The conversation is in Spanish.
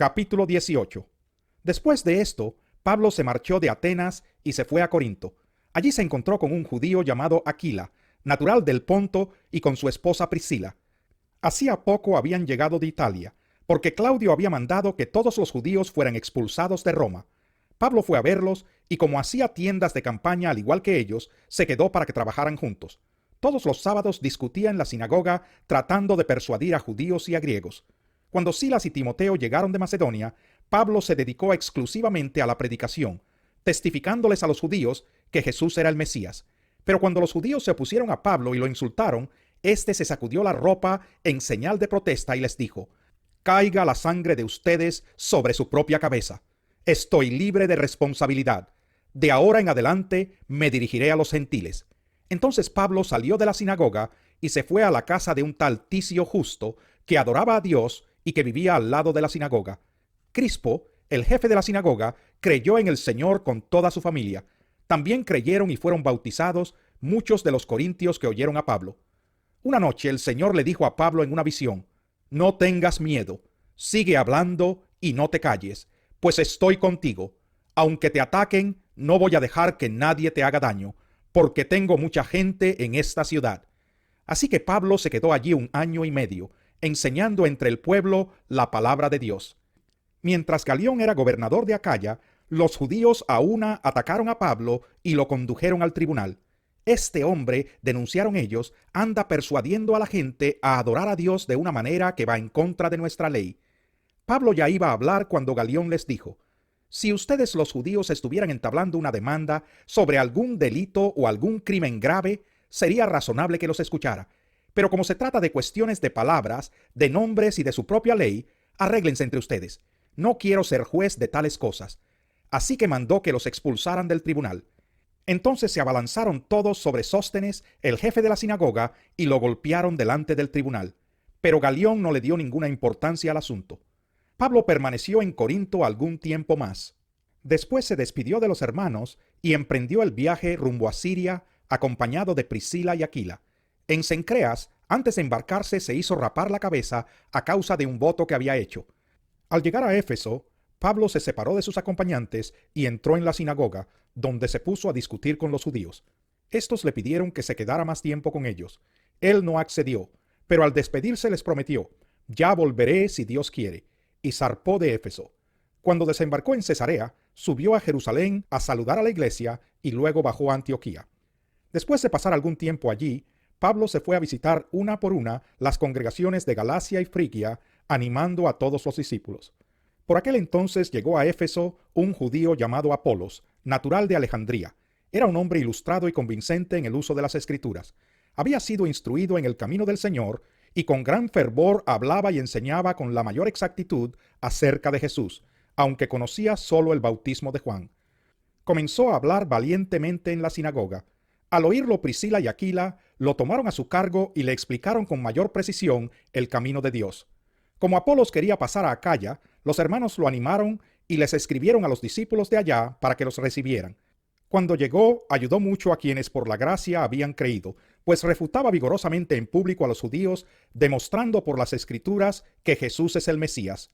Capítulo 18. Después de esto, Pablo se marchó de Atenas y se fue a Corinto. Allí se encontró con un judío llamado Aquila, natural del Ponto, y con su esposa Priscila. Hacía poco habían llegado de Italia, porque Claudio había mandado que todos los judíos fueran expulsados de Roma. Pablo fue a verlos y, como hacía tiendas de campaña al igual que ellos, se quedó para que trabajaran juntos. Todos los sábados discutía en la sinagoga tratando de persuadir a judíos y a griegos. Cuando Silas y Timoteo llegaron de Macedonia, Pablo se dedicó exclusivamente a la predicación, testificándoles a los judíos que Jesús era el Mesías. Pero cuando los judíos se opusieron a Pablo y lo insultaron, éste se sacudió la ropa en señal de protesta y les dijo: «Caiga la sangre de ustedes sobre su propia cabeza. Estoy libre de responsabilidad. De ahora en adelante me dirigiré a los gentiles». Entonces Pablo salió de la sinagoga y se fue a la casa de un tal Ticio Justo, que adoraba a Dios y que vivía al lado de la sinagoga. Crispo, el jefe de la sinagoga, creyó en el Señor con toda su familia. También creyeron y fueron bautizados muchos de los corintios que oyeron a Pablo. Una noche el Señor le dijo a Pablo en una visión: «No tengas miedo, sigue hablando y no te calles, pues estoy contigo. Aunque te ataquen, no voy a dejar que nadie te haga daño, porque tengo mucha gente en esta ciudad». Así que Pablo se quedó allí 1 año y medio, enseñando entre el pueblo la palabra de Dios. Mientras Galión era gobernador de Acaya, los judíos a una atacaron a Pablo y lo condujeron al tribunal. «Este hombre», denunciaron ellos, «anda persuadiendo a la gente a adorar a Dios de una manera que va en contra de nuestra ley». Pablo ya iba a hablar cuando Galión les dijo: «Si ustedes los judíos estuvieran entablando una demanda sobre algún delito o algún crimen grave, sería razonable que los escuchara. Pero como se trata de cuestiones de palabras, de nombres y de su propia ley, arréglense entre ustedes. No quiero ser juez de tales cosas». Así que mandó que los expulsaran del tribunal. Entonces se abalanzaron todos sobre Sóstenes, el jefe de la sinagoga, y lo golpearon delante del tribunal. Pero Galión no le dio ninguna importancia al asunto. Pablo permaneció en Corinto algún tiempo más. Después se despidió de los hermanos y emprendió el viaje rumbo a Siria, acompañado de Priscila y Aquila. En Cencreas, antes de embarcarse, se hizo rapar la cabeza a causa de un voto que había hecho. Al llegar a Éfeso, Pablo se separó de sus acompañantes y entró en la sinagoga, donde se puso a discutir con los judíos. Estos le pidieron que se quedara más tiempo con ellos. Él no accedió, pero al despedirse les prometió: «Ya volveré si Dios quiere», y zarpó de Éfeso. Cuando desembarcó en Cesarea, subió a Jerusalén a saludar a la iglesia y luego bajó a Antioquía. Después de pasar algún tiempo allí, Pablo se fue a visitar una por una las congregaciones de Galacia y Frigia, animando a todos los discípulos. Por aquel entonces llegó a Éfeso un judío llamado Apolos, natural de Alejandría. Era un hombre ilustrado y convincente en el uso de las Escrituras. Había sido instruido en el camino del Señor y con gran fervor hablaba y enseñaba con la mayor exactitud acerca de Jesús, aunque conocía solo el bautismo de Juan. Comenzó a hablar valientemente en la sinagoga. Al oírlo, Priscila y Aquila lo tomaron a su cargo y le explicaron con mayor precisión el camino de Dios. Como Apolos quería pasar a Acaya, los hermanos lo animaron y les escribieron a los discípulos de allá para que los recibieran. Cuando llegó, ayudó mucho a quienes por la gracia habían creído, pues refutaba vigorosamente en público a los judíos, demostrando por las Escrituras que Jesús es el Mesías.